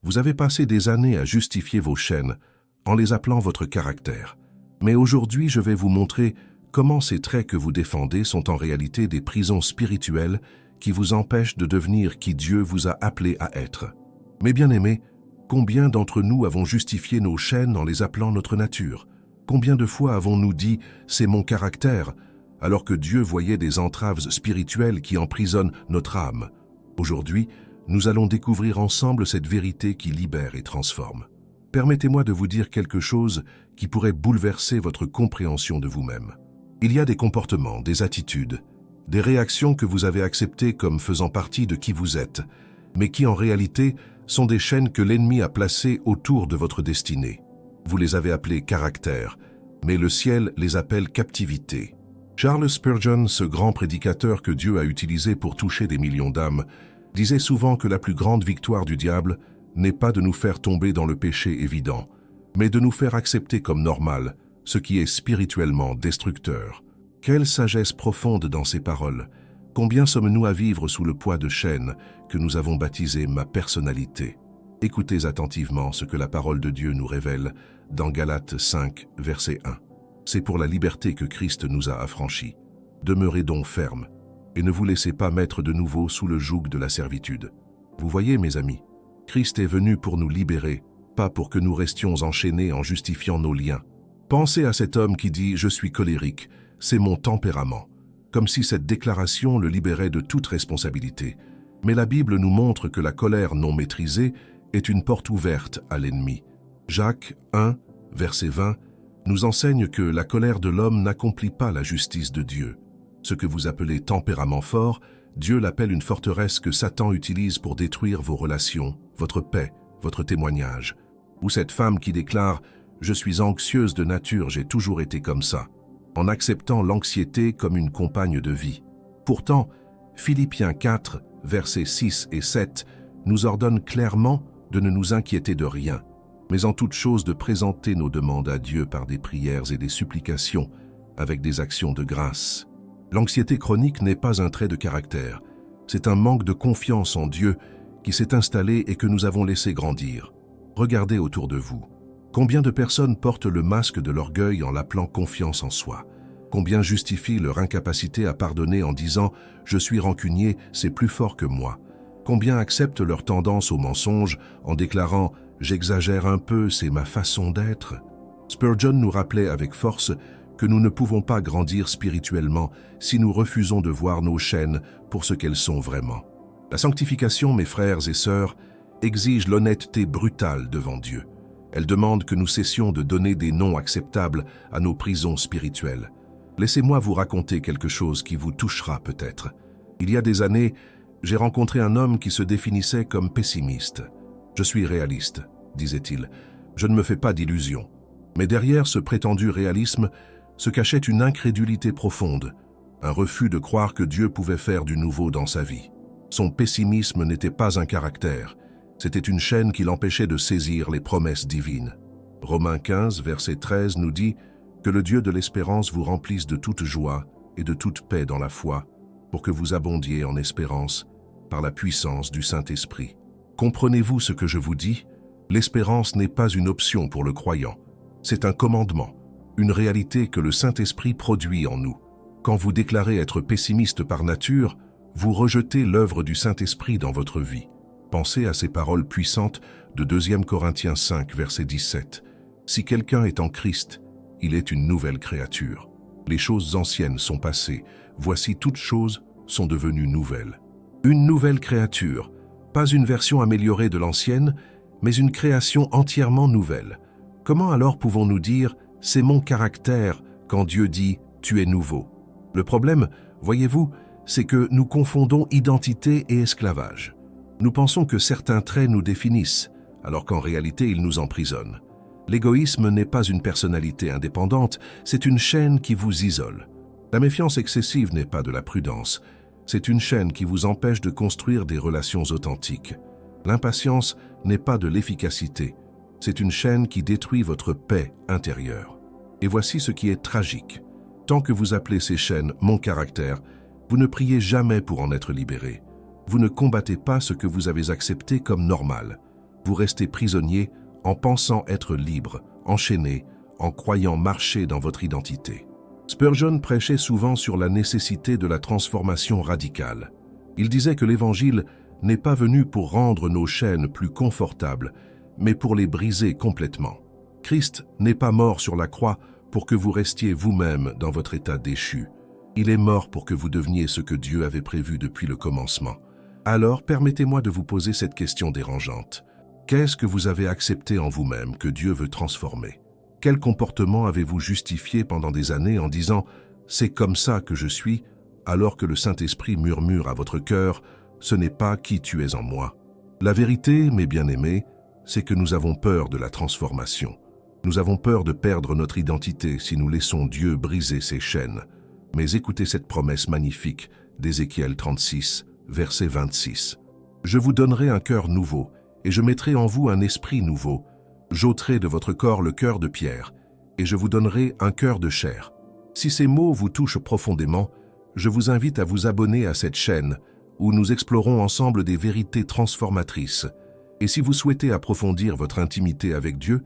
Vous avez passé des années à justifier vos chaînes en les appelant votre caractère. Mais aujourd'hui, je vais vous montrer comment ces traits que vous défendez sont en réalité des prisons spirituelles qui vous empêchent de devenir qui Dieu vous a appelé à être. Mes bien-aimés, combien d'entre nous avons justifié nos chaînes en les appelant notre nature? Combien de fois avons-nous dit « c'est mon caractère » alors que Dieu voyait des entraves spirituelles qui emprisonnent notre âme? Aujourd'hui, nous allons découvrir ensemble cette vérité qui libère et transforme. Permettez-moi de vous dire quelque chose qui pourrait bouleverser votre compréhension de vous-même. Il y a des comportements, des attitudes, des réactions que vous avez acceptées comme faisant partie de qui vous êtes, mais qui en réalité sont des chaînes que l'ennemi a placées autour de votre destinée. Vous les avez appelées caractère, mais le ciel les appelle captivité. Charles Spurgeon, ce grand prédicateur que Dieu a utilisé pour toucher des millions d'âmes, disait souvent que la plus grande victoire du diable n'est pas de nous faire tomber dans le péché évident, mais de nous faire accepter comme normal ce qui est spirituellement destructeur. Quelle sagesse profonde dans ces paroles! Combien sommes-nous à vivre sous le poids de chaînes que nous avons baptisées ma personnalité? Écoutez attentivement ce que la parole de Dieu nous révèle dans Galates 5, verset 1. C'est pour la liberté que Christ nous a affranchis. Demeurez donc fermes et ne vous laissez pas mettre de nouveau sous le joug de la servitude. Vous voyez, mes amis, Christ est venu pour nous libérer, pas pour que nous restions enchaînés en justifiant nos liens. Pensez à cet homme qui dit « Je suis colérique, c'est mon tempérament », comme si cette déclaration le libérait de toute responsabilité. Mais la Bible nous montre que la colère non maîtrisée est une porte ouverte à l'ennemi. Jacques 1, verset 20, nous enseigne que la colère de l'homme n'accomplit pas la justice de Dieu. Ce que vous appelez tempérament fort, Dieu l'appelle une forteresse que Satan utilise pour détruire vos relations, votre paix, votre témoignage. Ou cette femme qui déclare « Je suis anxieuse de nature, j'ai toujours été comme ça », en acceptant l'anxiété comme une compagne de vie. Pourtant, Philippiens 4, versets 6 et 7, nous ordonne clairement de ne nous inquiéter de rien, mais en toute chose de présenter nos demandes à Dieu par des prières et des supplications, avec des actions de grâce. L'anxiété chronique n'est pas un trait de caractère, c'est un manque de confiance en Dieu qui s'est installé et que nous avons laissé grandir. Regardez autour de vous. Combien de personnes portent le masque de l'orgueil en l'appelant confiance en soi? Combien justifient leur incapacité à pardonner en disant « Je suis rancunier, c'est plus fort que moi ». Combien acceptent leur tendance au mensonge en déclarant « J'exagère un peu, c'est ma façon d'être ». Spurgeon nous rappelait avec force que nous ne pouvons pas grandir spirituellement si nous refusons de voir nos chaînes pour ce qu'elles sont vraiment. La sanctification, mes frères et sœurs, exige l'honnêteté brutale devant Dieu. Elle demande que nous cessions de donner des noms acceptables à nos prisons spirituelles. Laissez-moi vous raconter quelque chose qui vous touchera peut-être. Il y a des années, j'ai rencontré un homme qui se définissait comme pessimiste. « Je suis réaliste », disait-il. « Je ne me fais pas d'illusions. » Mais derrière ce prétendu réalisme se cachait une incrédulité profonde, un refus de croire que Dieu pouvait faire du nouveau dans sa vie. Son pessimisme n'était pas un caractère, c'était une chaîne qui l'empêchait de saisir les promesses divines. Romains 15, verset 13 nous dit que le Dieu de l'espérance vous remplisse de toute joie et de toute paix dans la foi, pour que vous abondiez en espérance par la puissance du Saint-Esprit. Comprenez-vous ce que je vous dis? L'espérance n'est pas une option pour le croyant, c'est un commandement, une réalité que le Saint-Esprit produit en nous. Quand vous déclarez être pessimiste par nature, vous rejetez l'œuvre du Saint-Esprit dans votre vie. Pensez à ces paroles puissantes de 2 Corinthiens 5, verset 17. « Si quelqu'un est en Christ, il est une nouvelle créature. Les choses anciennes sont passées, voici toutes choses sont devenues nouvelles. » Une nouvelle créature, pas une version améliorée de l'ancienne, mais une création entièrement nouvelle. Comment alors pouvons-nous dire « c'est mon caractère » quand Dieu dit « tu es nouveau ». Le problème, voyez-vous, c'est que nous confondons identité et esclavage. Nous pensons que certains traits nous définissent, alors qu'en réalité ils nous emprisonnent. L'égoïsme n'est pas une personnalité indépendante, c'est une chaîne qui vous isole. La méfiance excessive n'est pas de la prudence, c'est une chaîne qui vous empêche de construire des relations authentiques. L'impatience n'est pas de l'efficacité, c'est une chaîne qui détruit votre paix intérieure. Et voici ce qui est tragique. Tant que vous appelez ces chaînes « mon caractère », vous ne priez jamais pour en être libéré. Vous ne combattez pas ce que vous avez accepté comme normal. Vous restez prisonnier en pensant être libre, enchaîné, en croyant marcher dans votre identité. Spurgeon prêchait souvent sur la nécessité de la transformation radicale. Il disait que l'Évangile n'est pas venu pour rendre nos chaînes plus confortables, mais pour les briser complètement. Christ n'est pas mort sur la croix pour que vous restiez vous-même dans votre état déchu. Il est mort pour que vous deveniez ce que Dieu avait prévu depuis le commencement. Alors, permettez-moi de vous poser cette question dérangeante. Qu'est-ce que vous avez accepté en vous-même que Dieu veut transformer? Quel comportement avez-vous justifié pendant des années en disant « c'est comme ça que je suis » alors que le Saint-Esprit murmure à votre cœur « ce n'est pas qui tu es en moi ». La vérité, mes bien-aimés, c'est que nous avons peur de la transformation. Nous avons peur de perdre notre identité si nous laissons Dieu briser ses chaînes. Mais écoutez cette promesse magnifique d'Ézéchiel 36, verset 26. « Je vous donnerai un cœur nouveau, et je mettrai en vous un esprit nouveau. J'ôterai de votre corps le cœur de pierre, et je vous donnerai un cœur de chair. » Si ces mots vous touchent profondément, je vous invite à vous abonner à cette chaîne où nous explorons ensemble des vérités transformatrices. Et si vous souhaitez approfondir votre intimité avec Dieu,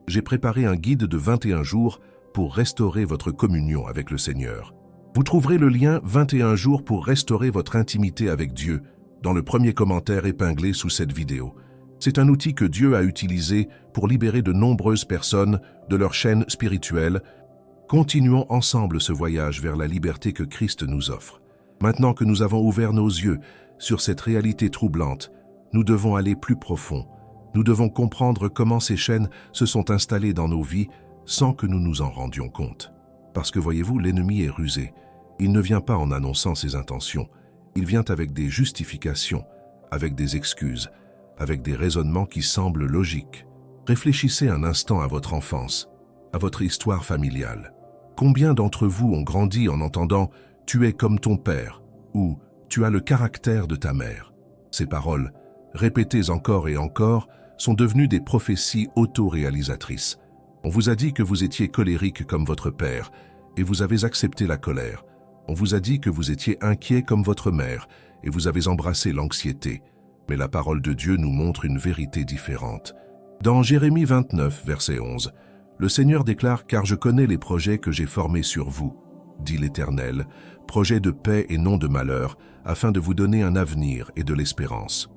j'ai préparé un guide de 21 jours pour restaurer votre communion avec le Seigneur. Vous trouverez le lien 21 jours pour restaurer votre intimité avec Dieu dans le premier commentaire épinglé sous cette vidéo. C'est un outil que Dieu a utilisé pour libérer de nombreuses personnes de leur chaîne spirituelle. Continuons ensemble ce voyage vers la liberté que Christ nous offre. Maintenant que nous avons ouvert nos yeux sur cette réalité troublante, nous devons aller plus profond. Nous devons comprendre comment ces chaînes se sont installées dans nos vies sans que nous nous en rendions compte. Parce que voyez-vous, l'ennemi est rusé. Il ne vient pas en annonçant ses intentions. Il vient avec des justifications, avec des excuses, avec des raisonnements qui semblent logiques. Réfléchissez un instant à votre enfance, à votre histoire familiale. Combien d'entre vous ont grandi en entendant « tu es comme ton père » ou « tu as le caractère de ta mère ». Ces paroles, répétées encore et encore, sont devenues des prophéties auto-réalisatrices. On vous a dit que vous étiez colérique comme votre père, et vous avez accepté la colère. On vous a dit que vous étiez inquiet comme votre mère, et vous avez embrassé l'anxiété. Mais la parole de Dieu nous montre une vérité différente. Dans Jérémie 29, verset 11, le Seigneur déclare « Car je connais les projets que j'ai formés sur vous, dit l'Éternel, projets de paix et non de malheur, afin de vous donner un avenir et de l'espérance. »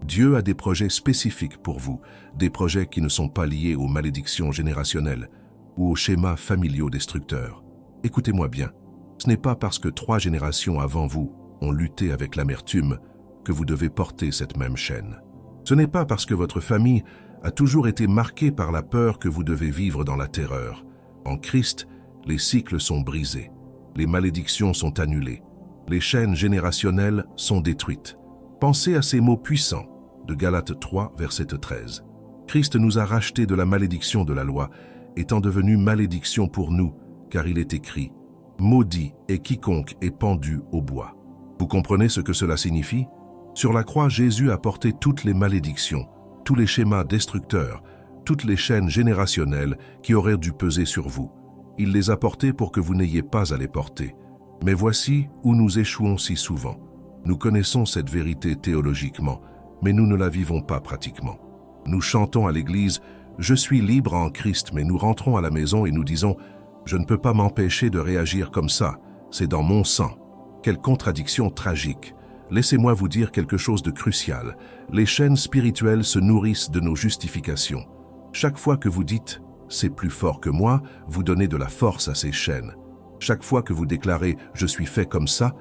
Dieu a des projets spécifiques pour vous, des projets qui ne sont pas liés aux malédictions générationnelles ou aux schémas familiaux destructeurs. Écoutez-moi bien, ce n'est pas parce que 3 générations avant vous ont lutté avec l'amertume que vous devez porter cette même chaîne. Ce n'est pas parce que votre famille a toujours été marquée par la peur que vous devez vivre dans la terreur. En Christ, les cycles sont brisés, les malédictions sont annulées, les chaînes générationnelles sont détruites. Pensez à ces mots puissants de Galates 3, verset 13. Christ nous a rachetés de la malédiction de la loi, étant devenu malédiction pour nous, car il est écrit « Maudit est quiconque est pendu au bois ». Vous comprenez ce que cela signifie? Sur la croix, Jésus a porté toutes les malédictions, tous les schémas destructeurs, toutes les chaînes générationnelles qui auraient dû peser sur vous. Il les a portées pour que vous n'ayez pas à les porter. Mais voici où nous échouons si souvent. Nous connaissons cette vérité théologiquement, mais nous ne la vivons pas pratiquement. Nous chantons à l'église « Je suis libre en Christ », mais nous rentrons à la maison et nous disons « Je ne peux pas m'empêcher de réagir comme ça, c'est dans mon sang ». Quelle contradiction tragique! Laissez-moi vous dire quelque chose de crucial. Les chaînes spirituelles se nourrissent de nos justifications. Chaque fois que vous dites « c'est plus fort que moi », vous donnez de la force à ces chaînes. Chaque fois que vous déclarez « je suis fait comme ça »,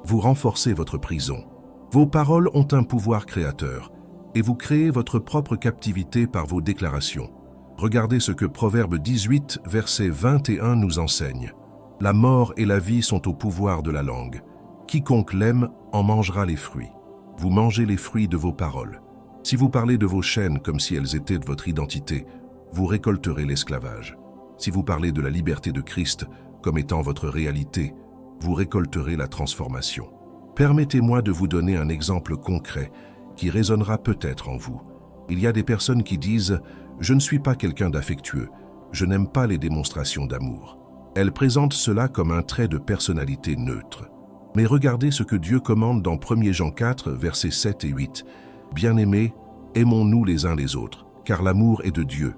vous renforcez votre prison. Vos paroles ont un pouvoir créateur et vous créez votre propre captivité par vos déclarations. Regardez ce que Proverbe 18, verset 21 nous enseigne. « La mort et la vie sont au pouvoir de la langue. Quiconque l'aime en mangera les fruits. Vous mangez les fruits de vos paroles. Si vous parlez de vos chaînes comme si elles étaient de votre identité, vous récolterez l'esclavage. Si vous parlez de la liberté de Christ comme étant votre réalité, vous récolterez la transformation. Permettez-moi de vous donner un exemple concret qui résonnera peut-être en vous. Il y a des personnes qui disent « Je ne suis pas quelqu'un d'affectueux, je n'aime pas les démonstrations d'amour ». Elles présentent cela comme un trait de personnalité neutre. Mais regardez ce que Dieu commande dans 1 Jean 4, versets 7 et 8. « Bien-aimés, Aimons-nous les uns les autres, car l'amour est de Dieu,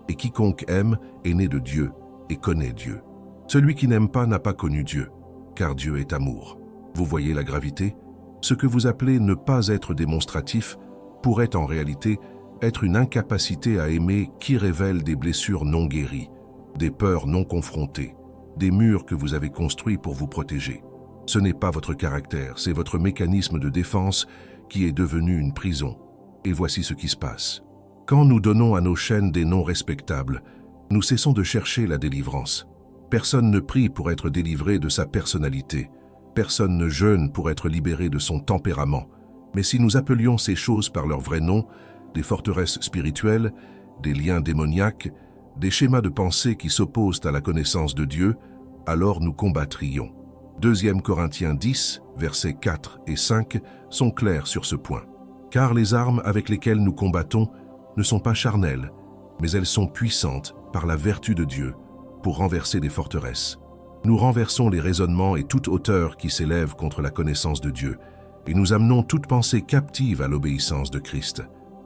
et quiconque aime est né de Dieu et connaît Dieu. Celui qui n'aime pas n'a pas connu Dieu, car Dieu est amour. Vous voyez la gravité? Ce que vous appelez ne pas être démonstratif pourrait en réalité être une incapacité à aimer qui révèle des blessures non guéries, des peurs non confrontées, des murs que vous avez construits pour vous protéger. Ce n'est pas votre caractère, c'est votre mécanisme de défense qui est devenu une prison. Et voici ce qui se passe. Quand nous donnons à nos chaînes des noms respectables, nous cessons de chercher la délivrance. Personne ne prie pour être délivré de sa personnalité. Personne ne jeûne pour être libéré de son tempérament. Mais si nous appelions ces choses par leur vrai nom, des forteresses spirituelles, des liens démoniaques, des schémas de pensée qui s'opposent à la connaissance de Dieu, alors nous combattrions. 2 Corinthiens 10, versets 4 et 5 sont clairs sur ce point. Car les armes avec lesquelles nous combattons ne sont pas charnelles, mais elles sont puissantes par la vertu de Dieu pour renverser des forteresses. Nous renversons les raisonnements et toute hauteur qui s'élève contre la connaissance de Dieu, et nous amenons toute pensée captive à l'obéissance de Christ.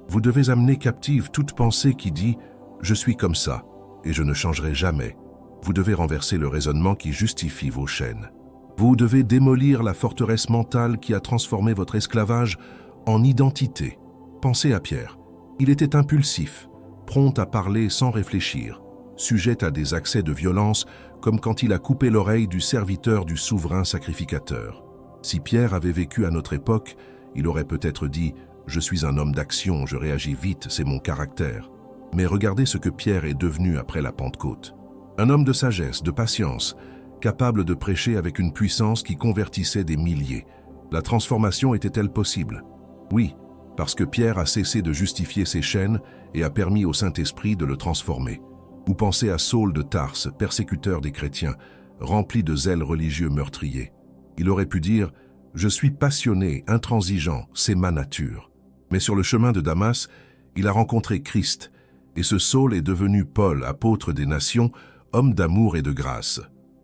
Vous devez amener captive toute pensée qui dit « Je suis comme ça, et je ne changerai jamais ». Vous devez renverser le raisonnement qui justifie vos chaînes. Vous devez démolir la forteresse mentale qui a transformé votre esclavage en identité. Pensez à Pierre. Il était impulsif, prompt à parler sans réfléchir, sujet à des accès de violence comme quand il a coupé l'oreille du serviteur du souverain sacrificateur. Si Pierre avait vécu à notre époque, il aurait peut-être dit « Je suis un homme d'action, je réagis vite, c'est mon caractère ». Mais regardez ce que Pierre est devenu après la Pentecôte. Un homme de sagesse, de patience, capable de prêcher avec une puissance qui convertissait des milliers. La transformation était-elle possible? Oui, parce que Pierre a cessé de justifier ses chaînes et a permis au Saint-Esprit de le transformer. Ou pensez à Saul de Tarse, persécuteur des chrétiens, rempli de zèle religieux meurtrier. Il aurait pu dire « Je suis passionné, intransigeant, c'est ma nature ». Mais sur le chemin de Damas, il a rencontré Christ, et ce Saul est devenu Paul, apôtre des nations, homme d'amour et de grâce.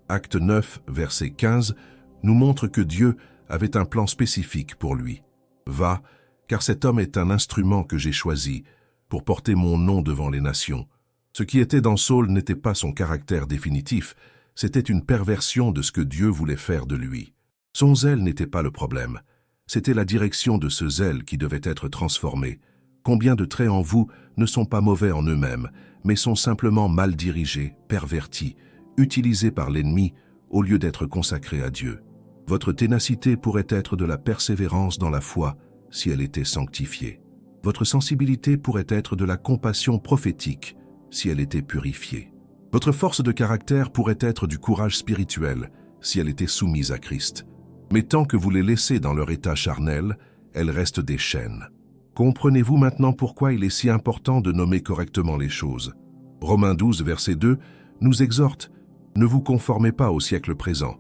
Acte 9, verset 15, nous montre que Dieu avait un plan spécifique pour lui. « Va, car cet homme est un instrument que j'ai choisi pour porter mon nom devant les nations. » Ce qui était dans Saul n'était pas son caractère définitif, c'était une perversion de ce que Dieu voulait faire de lui. Son zèle n'était pas le problème, c'était la direction de ce zèle qui devait être transformée. Combien de traits en vous ne sont pas mauvais en eux-mêmes, mais sont simplement mal dirigés, pervertis, utilisés par l'ennemi au lieu d'être consacrés à Dieu. Votre ténacité pourrait être de la persévérance dans la foi si elle était sanctifiée. Votre sensibilité pourrait être de la compassion prophétique si elle était purifiée. Votre force de caractère pourrait être du courage spirituel si elle était soumise à Christ. Mais tant que vous les laissez dans leur état charnel, elles restent des chaînes. Comprenez-vous maintenant pourquoi il est si important de nommer correctement les choses? Romains 12, verset 2, nous exhorte « Ne vous conformez pas au siècle présent,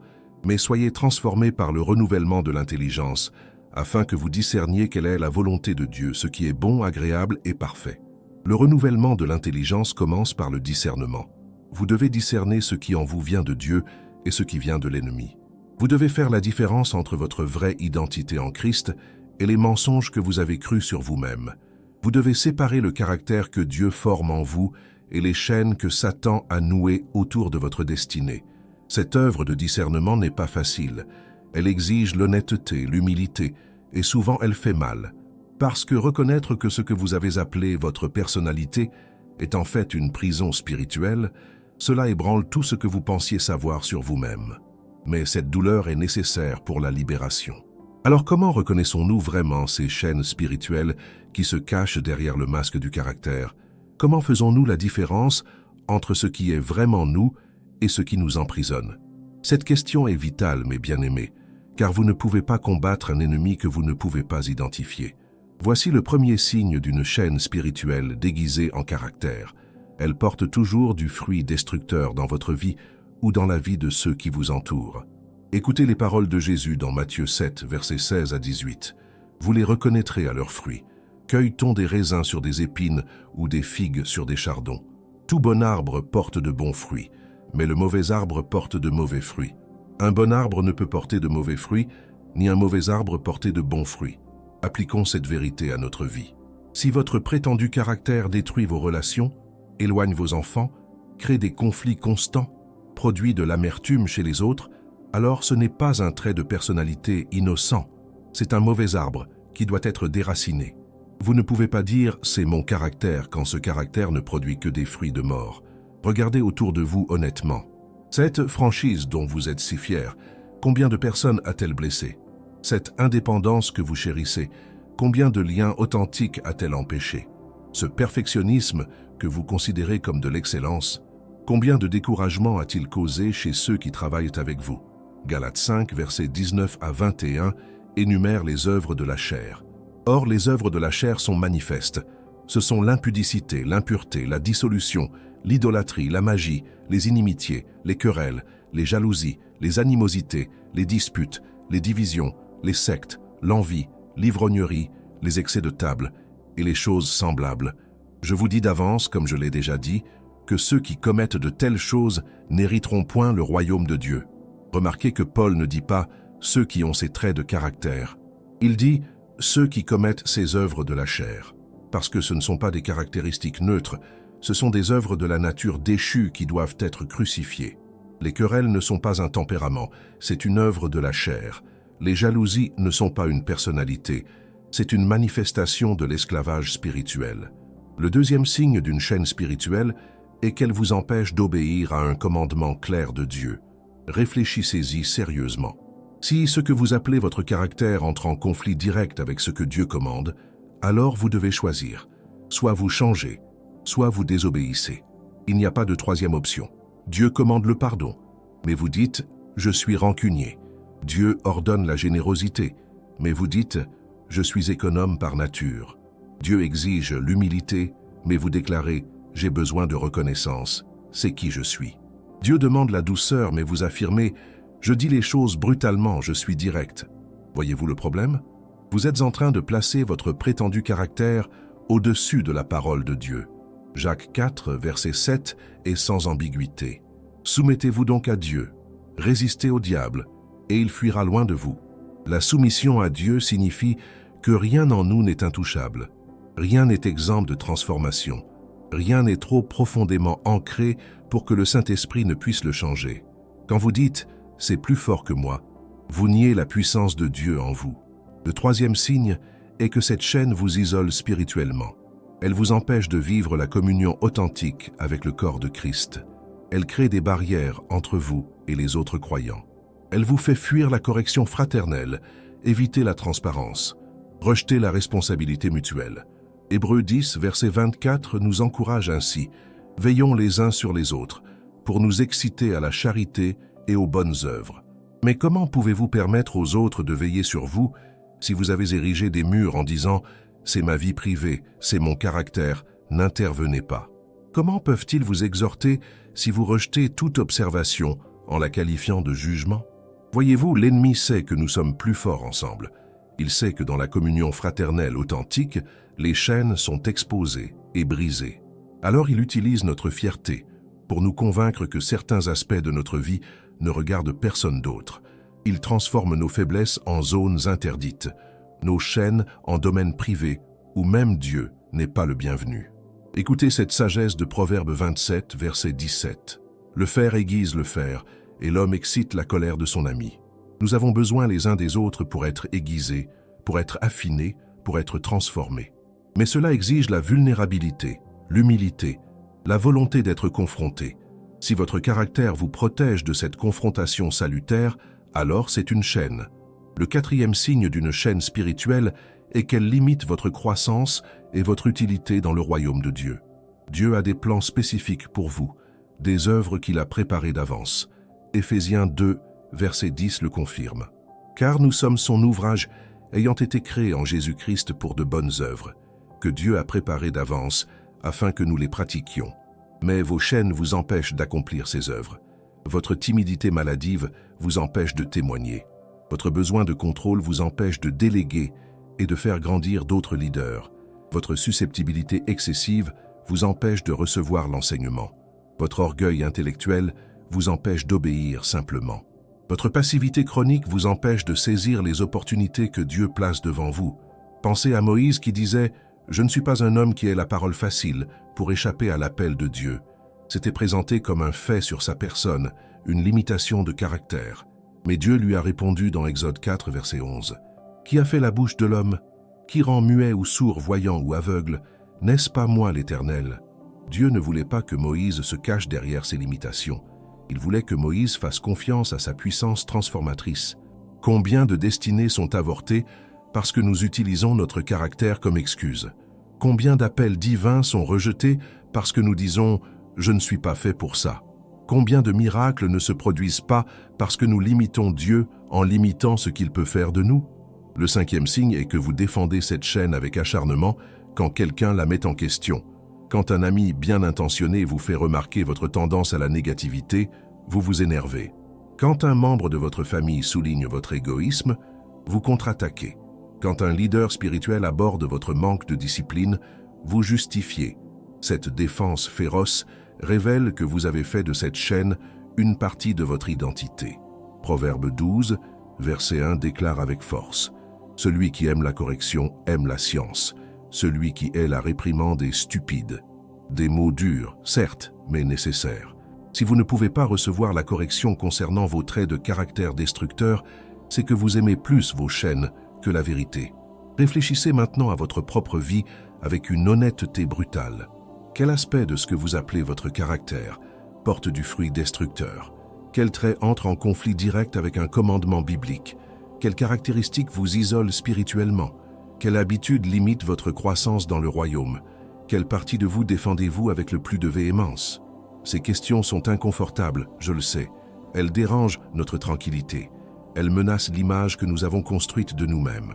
mais soyez transformés par le renouvellement de l'intelligence, afin que vous discerniez quelle est la volonté de Dieu, ce qui est bon, agréable et parfait. » Le renouvellement de l'intelligence commence par le discernement. Vous devez discerner ce qui en vous vient de Dieu et ce qui vient de l'ennemi. Vous devez faire la différence entre votre vraie identité en Christ et les mensonges que vous avez crus sur vous-même. Vous devez séparer le caractère que Dieu forme en vous et les chaînes que Satan a nouées autour de votre destinée. Cette œuvre de discernement n'est pas facile. Elle exige l'honnêteté, l'humilité, et souvent elle fait mal. Parce que reconnaître que ce que vous avez appelé votre personnalité est en fait une prison spirituelle, cela ébranle tout ce que vous pensiez savoir sur vous-même. Mais cette douleur est nécessaire pour la libération. Alors comment reconnaissons-nous vraiment ces chaînes spirituelles qui se cachent derrière le masque du caractère? Comment faisons-nous la différence entre ce qui est vraiment nous et ce qui nous emprisonne? Cette question est vitale, mes bien-aimés, car vous ne pouvez pas combattre un ennemi que vous ne pouvez pas identifier. Voici le premier signe d'une chaîne spirituelle déguisée en caractère. Elle porte toujours du fruit destructeur dans votre vie ou dans la vie de ceux qui vous entourent. Écoutez les paroles de Jésus dans Matthieu 7, versets 16 à 18. Vous les reconnaîtrez à leurs fruits. Cueille-t-on des raisins sur des épines ou des figues sur des chardons? Tout bon arbre porte de bons fruits, mais le mauvais arbre porte de mauvais fruits. Un bon arbre ne peut porter de mauvais fruits, ni un mauvais arbre porter de bons fruits. Appliquons cette vérité à notre vie. Si votre prétendu caractère détruit vos relations, éloigne vos enfants, crée des conflits constants, produit de l'amertume chez les autres, alors ce n'est pas un trait de personnalité innocent, c'est un mauvais arbre qui doit être déraciné. Vous ne pouvez pas dire « c'est mon caractère » quand ce caractère ne produit que des fruits de mort. Regardez autour de vous honnêtement. Cette franchise dont vous êtes si fier, combien de personnes a-t-elle blessé? Cette indépendance que vous chérissez, combien de liens authentiques a-t-elle empêché? Ce perfectionnisme que vous considérez comme de l'excellence, combien de découragement a-t-il causé chez ceux qui travaillent avec vous? Galates 5, versets 19 à 21, énumère les œuvres de la chair. Or, les œuvres de la chair sont manifestes. Ce sont l'impudicité, l'impureté, la dissolution, l'idolâtrie, la magie, les inimitiés, les querelles, les jalousies, les animosités, les disputes, les divisions, les sectes, l'envie, l'ivrognerie, les excès de table et les choses semblables. Je vous dis d'avance, comme je l'ai déjà dit, que ceux qui commettent de telles choses n'hériteront point le royaume de Dieu. Remarquez que Paul ne dit pas « ceux qui ont ces traits de caractère ». Il dit « ceux qui commettent ces œuvres de la chair », parce que ce ne sont pas des caractéristiques neutres, ce sont des œuvres de la nature déchue qui doivent être crucifiées. Les querelles ne sont pas un tempérament, c'est une œuvre de la chair. Les jalousies ne sont pas une personnalité, c'est une manifestation de l'esclavage spirituel. Le deuxième signe d'une chaîne spirituelle est qu'elle vous empêche d'obéir à un commandement clair de Dieu. Réfléchissez-y sérieusement. Si ce que vous appelez votre caractère entre en conflit direct avec ce que Dieu commande, alors vous devez choisir. Soit vous changez, soit vous désobéissez. Il n'y a pas de troisième option. Dieu commande le pardon, mais vous dites « je suis rancunier ». Dieu ordonne la générosité, mais vous dites « je suis économe par nature ». Dieu exige l'humilité, mais vous déclarez « j'ai besoin de reconnaissance, c'est qui je suis ». Dieu demande la douceur, mais vous affirmez « je dis les choses brutalement, je suis direct ». Voyez-vous le problème? Vous êtes en train de placer votre prétendu caractère au-dessus de la parole de Dieu. Jacques 4, verset 7 est sans ambiguïté. Soumettez-vous donc à Dieu, résistez au diable, et il fuira loin de vous. La soumission à Dieu signifie que rien en nous n'est intouchable. Rien n'est exempt de transformation. Rien n'est trop profondément ancré pour que le Saint-Esprit ne puisse le changer. Quand vous dites « c'est plus fort que moi », vous niez la puissance de Dieu en vous. Le troisième signe est que cette chaîne vous isole spirituellement. Elle vous empêche de vivre la communion authentique avec le corps de Christ. Elle crée des barrières entre vous et les autres croyants. Elle vous fait fuir la correction fraternelle, éviter la transparence, rejeter la responsabilité mutuelle. Hébreux 10, verset 24 nous encourage ainsi « Veillons les uns sur les autres, pour nous exciter à la charité et aux bonnes œuvres. » Mais comment pouvez-vous permettre aux autres de veiller sur vous si vous avez érigé des murs en disant « c'est ma vie privée, c'est mon caractère, n'intervenez pas ». Comment peuvent-ils vous exhorter si vous rejetez toute observation en la qualifiant de jugement? Voyez-vous, l'ennemi sait que nous sommes plus forts ensemble. Il sait que dans la communion fraternelle authentique, les chaînes sont exposées et brisées. Alors il utilise notre fierté pour nous convaincre que certains aspects de notre vie ne regardent personne d'autre. Il transforme nos faiblesses en zones interdites, nos chaînes en domaines privés où même Dieu n'est pas le bienvenu. Écoutez cette sagesse de Proverbe 27, verset 17. Le fer aiguise le fer, et l'homme excite la colère de son ami. Nous avons besoin les uns des autres pour être aiguisés, pour être affinés, pour être transformés. Mais cela exige la vulnérabilité, l'humilité, la volonté d'être confronté. Si votre caractère vous protège de cette confrontation salutaire, alors c'est une chaîne. Le quatrième signe d'une chaîne spirituelle est qu'elle limite votre croissance et votre utilité dans le royaume de Dieu. Dieu a des plans spécifiques pour vous, des œuvres qu'il a préparées d'avance. Éphésiens 2, verset 10 le confirme. Car nous sommes son ouvrage ayant été créé en Jésus-Christ pour de bonnes œuvres, que Dieu a préparées d'avance afin que nous les pratiquions. Mais vos chaînes vous empêchent d'accomplir ces œuvres. Votre timidité maladive vous empêche de témoigner. Votre besoin de contrôle vous empêche de déléguer et de faire grandir d'autres leaders. Votre susceptibilité excessive vous empêche de recevoir l'enseignement. Votre orgueil intellectuel vous empêche d'obéir simplement. Votre passivité chronique vous empêche de saisir les opportunités que Dieu place devant vous. Pensez à Moïse qui disait « Je ne suis pas un homme qui ait la parole facile pour échapper à l'appel de Dieu. C'était présenté comme un fait sur sa personne, une limitation de caractère. Mais Dieu lui a répondu dans Exode 4, verset 11. « Qui a fait la bouche de l'homme? Qui rend muet ou sourd, voyant ou aveugle? N'est-ce pas moi l'Éternel ?» Dieu ne voulait pas que Moïse se cache derrière ses limitations. Il voulait que Moïse fasse confiance à sa puissance transformatrice. Combien de destinées sont avortées parce que nous utilisons notre caractère comme excuse? Combien d'appels divins sont rejetés parce que nous disons « je ne suis pas fait pour ça ». Combien de miracles ne se produisent pas parce que nous limitons Dieu en limitant ce qu'il peut faire de nous? Le cinquième signe est que vous défendez cette chaîne avec acharnement quand quelqu'un la met en question. Quand un ami bien intentionné vous fait remarquer votre tendance à la négativité, vous vous énervez. Quand un membre de votre famille souligne votre égoïsme, vous contre-attaquez. Quand un leader spirituel aborde votre manque de discipline, vous justifiez. Cette défense féroce révèle que vous avez fait de cette chaîne une partie de votre identité. Proverbe 12, verset 1 déclare avec force « Celui qui aime la correction aime la science. Celui qui hait la réprimande est stupide. » Des mots durs, certes, mais nécessaires. Si vous ne pouvez pas recevoir la correction concernant vos traits de caractère destructeurs, c'est que vous aimez plus vos chaînes que la vérité. Réfléchissez maintenant à votre propre vie avec une honnêteté brutale. Quel aspect de ce que vous appelez votre caractère porte du fruit destructeur? Quel trait entre en conflit direct avec un commandement biblique? Quelle caractéristique vous isole spirituellement? Quelle habitude limite votre croissance dans le royaume? Quelle partie de vous défendez-vous avec le plus de véhémence? Ces questions sont inconfortables, je le sais. Elles dérangent notre tranquillité. Elles menacent l'image que nous avons construite de nous-mêmes.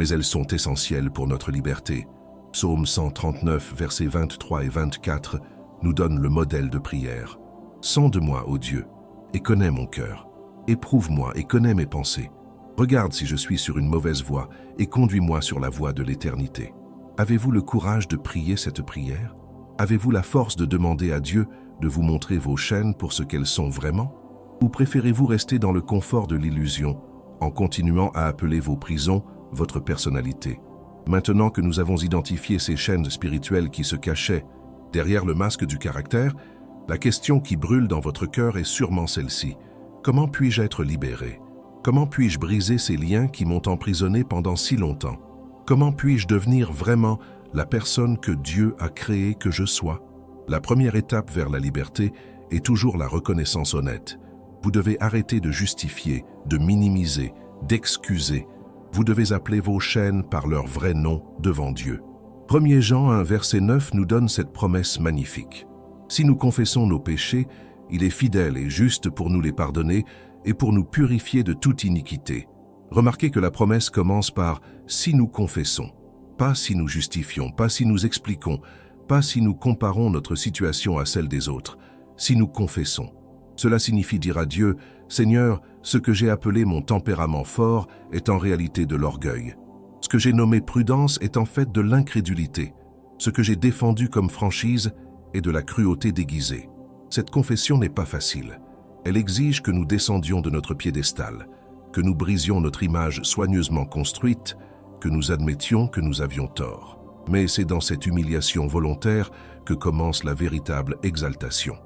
Mais elles sont essentielles pour notre liberté. Psaume 139, versets 23 et 24, nous donne le modèle de prière. « Sonde-moi, ô Dieu, et connais mon cœur. Éprouve-moi et connais mes pensées. Regarde si je suis sur une mauvaise voie et conduis-moi sur la voie de l'éternité. » Avez-vous le courage de prier cette prière? Avez-vous la force de demander à Dieu de vous montrer vos chaînes pour ce qu'elles sont vraiment? Ou préférez-vous rester dans le confort de l'illusion, en continuant à appeler vos prisons votre personnalité? Maintenant que nous avons identifié ces chaînes spirituelles qui se cachaient derrière le masque du caractère, la question qui brûle dans votre cœur est sûrement celle-ci. Comment puis-je être libéré? Comment puis-je briser ces liens qui m'ont emprisonné pendant si longtemps? Comment puis-je devenir vraiment la personne que Dieu a créée que je sois? La première étape vers la liberté est toujours la reconnaissance honnête. Vous devez arrêter de justifier, de minimiser, d'excuser. Vous devez appeler vos chaînes par leur vrai nom devant Dieu. 1 Jean 1, verset 9 nous donne cette promesse magnifique. Si nous confessons nos péchés, il est fidèle et juste pour nous les pardonner et pour nous purifier de toute iniquité. Remarquez que la promesse commence par « si nous confessons », pas si nous justifions, pas si nous expliquons, pas si nous comparons notre situation à celle des autres, si nous confessons. Cela signifie dire à Dieu « Seigneur, ce que j'ai appelé mon tempérament fort est en réalité de l'orgueil. Ce que j'ai nommé prudence est en fait de l'incrédulité. Ce que j'ai défendu comme franchise est de la cruauté déguisée. » Cette confession n'est pas facile. Elle exige que nous descendions de notre piédestal, que nous brisions notre image soigneusement construite, que nous admettions que nous avions tort. Mais c'est dans cette humiliation volontaire que commence la véritable exaltation.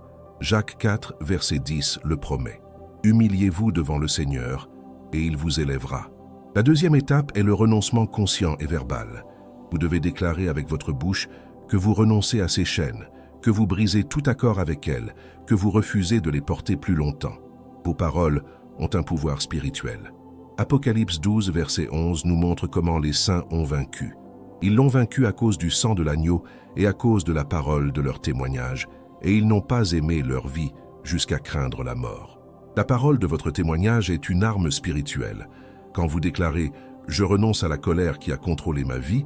Jacques 4, verset 10 le promet. « Humiliez-vous devant le Seigneur, et il vous élèvera. » La deuxième étape est le renoncement conscient et verbal. Vous devez déclarer avec votre bouche que vous renoncez à ces chaînes, que vous brisez tout accord avec elles, que vous refusez de les porter plus longtemps. Vos paroles ont un pouvoir spirituel. Apocalypse 12, verset 11 nous montre comment les saints ont vaincu. Ils l'ont vaincu à cause du sang de l'agneau et à cause de la parole de leur témoignage, et ils n'ont pas aimé leur vie jusqu'à craindre la mort. La parole de votre témoignage est une arme spirituelle. Quand vous déclarez « Je renonce à la colère qui a contrôlé ma vie »,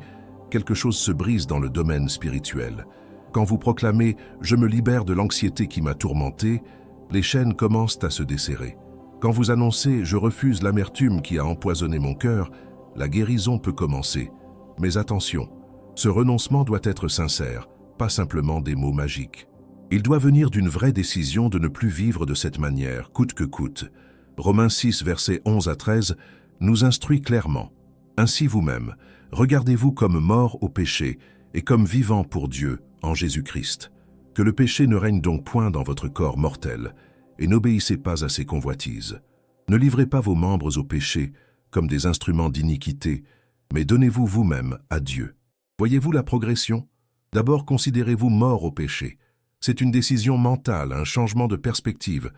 quelque chose se brise dans le domaine spirituel. Quand vous proclamez « Je me libère de l'anxiété qui m'a tourmenté », les chaînes commencent à se desserrer. Quand vous annoncez « Je refuse l'amertume qui a empoisonné mon cœur », la guérison peut commencer. Mais attention, ce renoncement doit être sincère, pas simplement des mots magiques. Il doit venir d'une vraie décision de ne plus vivre de cette manière, coûte que coûte. Romains 6, versets 11 à 13, nous instruit clairement. « Ainsi vous-même, regardez-vous comme morts au péché et comme vivants pour Dieu en Jésus-Christ. Que le péché ne règne donc point dans votre corps mortel, et n'obéissez pas à ses convoitises. Ne livrez pas vos membres au péché comme des instruments d'iniquité, mais donnez-vous vous-même à Dieu. Voyez-vous la progression? D'abord, considérez-vous mort au péché. C'est une décision mentale, un changement de perspective.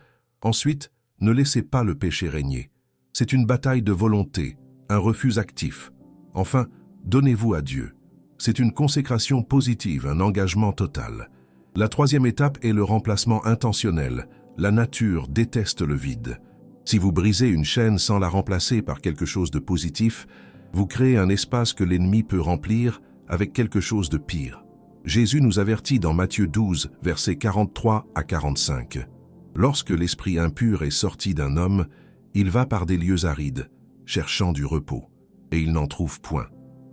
Ensuite, ne laissez pas le péché régner. C'est une bataille de volonté, un refus actif. Enfin, donnez-vous à Dieu. C'est une consécration positive, un engagement total. La troisième étape est le remplacement intentionnel. La nature déteste le vide. Si vous brisez une chaîne sans la remplacer par quelque chose de positif, vous créez un espace que l'ennemi peut remplir avec quelque chose de pire. Jésus nous avertit dans Matthieu 12, versets 43 à 45. Lorsque l'esprit impur est sorti d'un homme, il va par des lieux arides, cherchant du repos, et il n'en trouve point.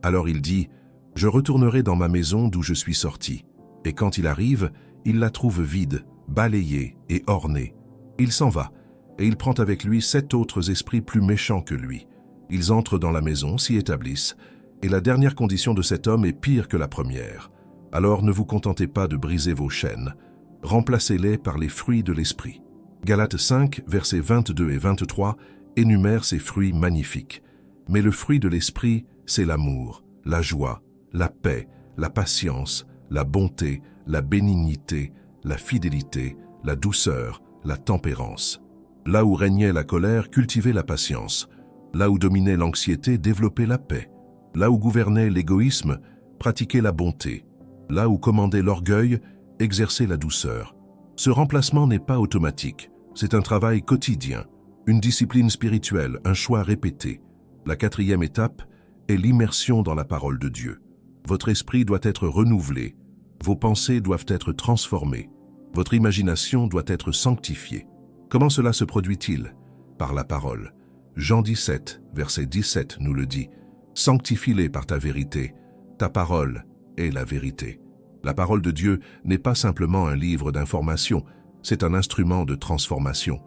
Alors il dit, « Je retournerai dans ma maison d'où je suis sorti. » Et quand il arrive, il la trouve vide, balayée et ornée. Il s'en va, et il prend avec lui 7 autres esprits plus méchants que lui. Ils entrent dans la maison, s'y établissent, et la dernière condition de cet homme est pire que la première. Alors ne vous contentez pas de briser vos chaînes, remplacez-les par les fruits de l'esprit. Galates 5, versets 22 et 23, énumère ces fruits magnifiques. Mais le fruit de l'esprit, c'est l'amour, la joie, la paix, la patience, la bonté, la bénignité, la fidélité, la douceur, la tempérance. Là où régnait la colère, cultivez la patience. Là où dominait l'anxiété, développez la paix. Là où gouvernait l'égoïsme, pratiquez la bonté. Là où commandait l'orgueil, exercez la douceur. Ce remplacement n'est pas automatique, c'est un travail quotidien, une discipline spirituelle, un choix répété. La quatrième étape est l'immersion dans la parole de Dieu. Votre esprit doit être renouvelé, vos pensées doivent être transformées, votre imagination doit être sanctifiée. Comment cela se produit-il? Par la parole. Jean 17, verset 17 nous le dit. « Sanctifie-les par ta vérité, ta parole est la vérité. » La parole de Dieu n'est pas simplement un livre d'information, c'est un instrument de transformation.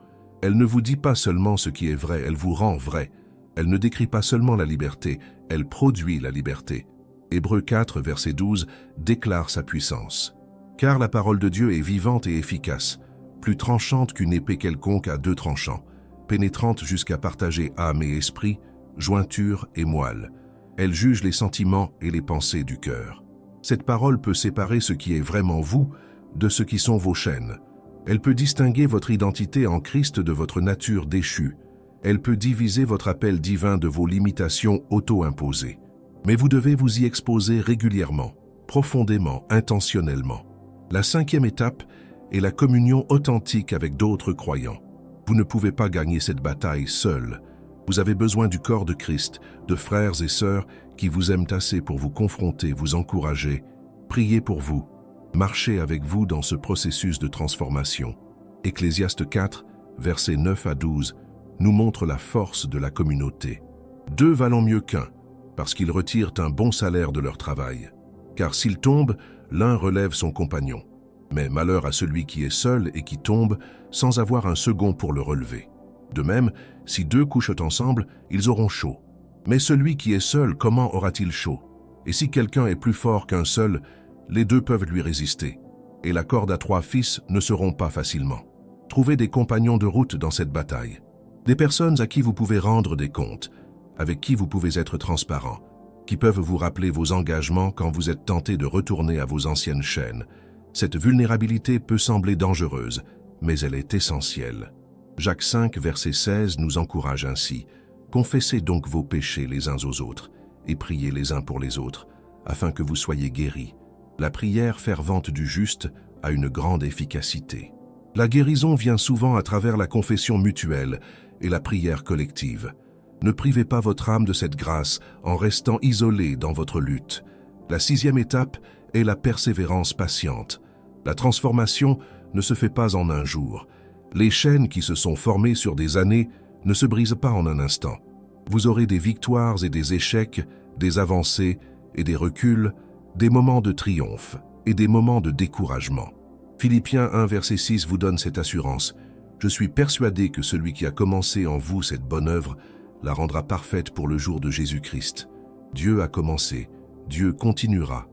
Elle ne vous dit pas seulement ce qui est vrai, elle vous rend vrai. Elle ne décrit pas seulement la liberté, elle produit la liberté. Hébreux 4, verset 12, déclare sa puissance. Car la parole de Dieu est vivante et efficace, plus tranchante qu'une épée quelconque à 2 tranchants, pénétrante jusqu'à partager âme et esprit, jointure et moelle. Elle juge les sentiments et les pensées du cœur. Cette parole peut séparer ce qui est vraiment vous de ce qui sont vos chaînes. Elle peut distinguer votre identité en Christ de votre nature déchue. Elle peut diviser votre appel divin de vos limitations auto-imposées. Mais vous devez vous y exposer régulièrement, profondément, intentionnellement. La 5e étape est la communion authentique avec d'autres croyants. Vous ne pouvez pas gagner cette bataille seul. Vous avez besoin du corps de Christ, de frères et sœurs qui vous aiment assez pour vous confronter, vous encourager, prier pour vous, marcher avec vous dans ce processus de transformation. Ecclésiaste 4, versets 9 à 12, nous montre la force de la communauté. 2 valent mieux qu'un, parce qu'ils retirent un bon salaire de leur travail. Car s'ils tombent, l'un relève son compagnon. Mais malheur à celui qui est seul et qui tombe sans avoir un second pour le relever. De même, si 2 couchent ensemble, ils auront chaud. Mais celui qui est seul, comment aura-t-il chaud? Et si quelqu'un est plus fort qu'un seul, les 2 peuvent lui résister. Et la corde à 3 fils ne se rompt pas facilement. Trouvez des compagnons de route dans cette bataille. Des personnes à qui vous pouvez rendre des comptes, avec qui vous pouvez être transparent, qui peuvent vous rappeler vos engagements quand vous êtes tenté de retourner à vos anciennes chaînes. Cette vulnérabilité peut sembler dangereuse, mais elle est essentielle. Jacques 5, verset 16 nous encourage ainsi. « Confessez donc vos péchés les uns aux autres, et priez les uns pour les autres, afin que vous soyez guéris. La prière fervente du juste a une grande efficacité. » La guérison vient souvent à travers la confession mutuelle et la prière collective. Ne privez pas votre âme de cette grâce en restant isolé dans votre lutte. La 6e étape est la persévérance patiente. La transformation ne se fait pas en un jour. Les chaînes qui se sont formées sur des années ne se brisent pas en un instant. Vous aurez des victoires et des échecs, des avancées et des reculs, des moments de triomphe et des moments de découragement. Philippiens 1, verset 6 vous donne cette assurance. « Je suis persuadé que celui qui a commencé en vous cette bonne œuvre la rendra parfaite pour le jour de Jésus-Christ. Dieu a commencé, Dieu continuera,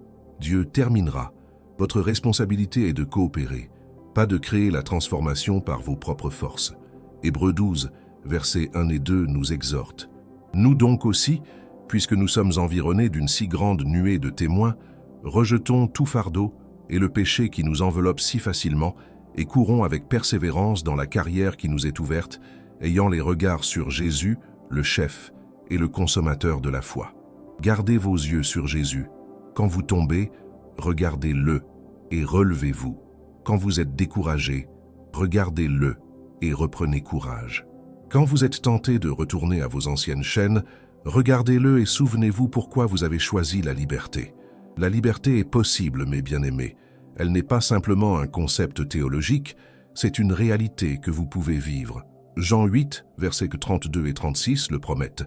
Dieu terminera. Votre responsabilité est de coopérer, pas de créer la transformation par vos propres forces. Hébreux 12, versets 1 et 2 nous exhortent. Nous donc aussi, puisque nous sommes environnés d'une si grande nuée de témoins, rejetons tout fardeau et le péché qui nous enveloppe si facilement et courons avec persévérance dans la carrière qui nous est ouverte, ayant les regards sur Jésus, le chef et le consommateur de la foi. Gardez vos yeux sur Jésus. Quand vous tombez, regardez-le et relevez-vous. Quand vous êtes découragé, regardez-le et reprenez courage. Quand vous êtes tenté de retourner à vos anciennes chaînes, regardez-le et souvenez-vous pourquoi vous avez choisi la liberté. La liberté est possible, mes bien-aimés. Elle n'est pas simplement un concept théologique, c'est une réalité que vous pouvez vivre. Jean 8, versets 32 et 36 le promettent.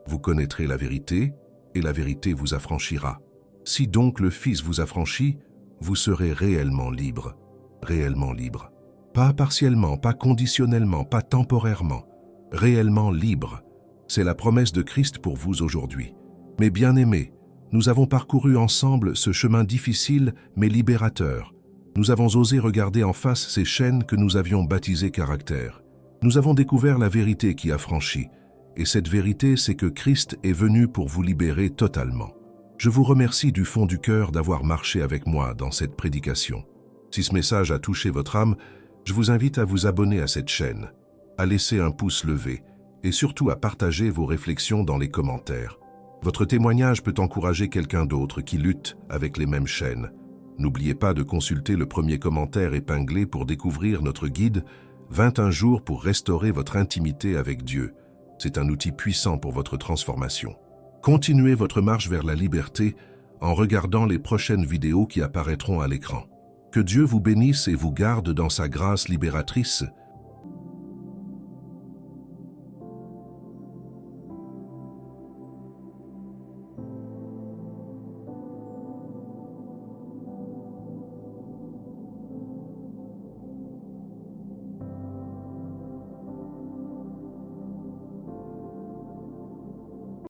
Vous connaîtrez la vérité, et la vérité vous affranchira. Si donc le Fils vous affranchit, vous serez réellement libre. Réellement libre. Pas partiellement, pas conditionnellement, pas temporairement. Réellement libre. C'est la promesse de Christ pour vous aujourd'hui. Mes bien-aimés, nous avons parcouru ensemble ce chemin difficile mais libérateur. Nous avons osé regarder en face ces chaînes que nous avions baptisées caractères. Nous avons découvert la vérité qui affranchit. Et cette vérité, c'est que Christ est venu pour vous libérer totalement. Je vous remercie du fond du cœur d'avoir marché avec moi dans cette prédication. Si ce message a touché votre âme, je vous invite à vous abonner à cette chaîne, à laisser un pouce levé et surtout à partager vos réflexions dans les commentaires. Votre témoignage peut encourager quelqu'un d'autre qui lutte avec les mêmes chaînes. N'oubliez pas de consulter le premier commentaire épinglé pour découvrir notre guide « 21 jours pour restaurer votre intimité avec Dieu ». C'est un outil puissant pour votre transformation. Continuez votre marche vers la liberté en regardant les prochaines vidéos qui apparaîtront à l'écran. Que Dieu vous bénisse et vous garde dans sa grâce libératrice.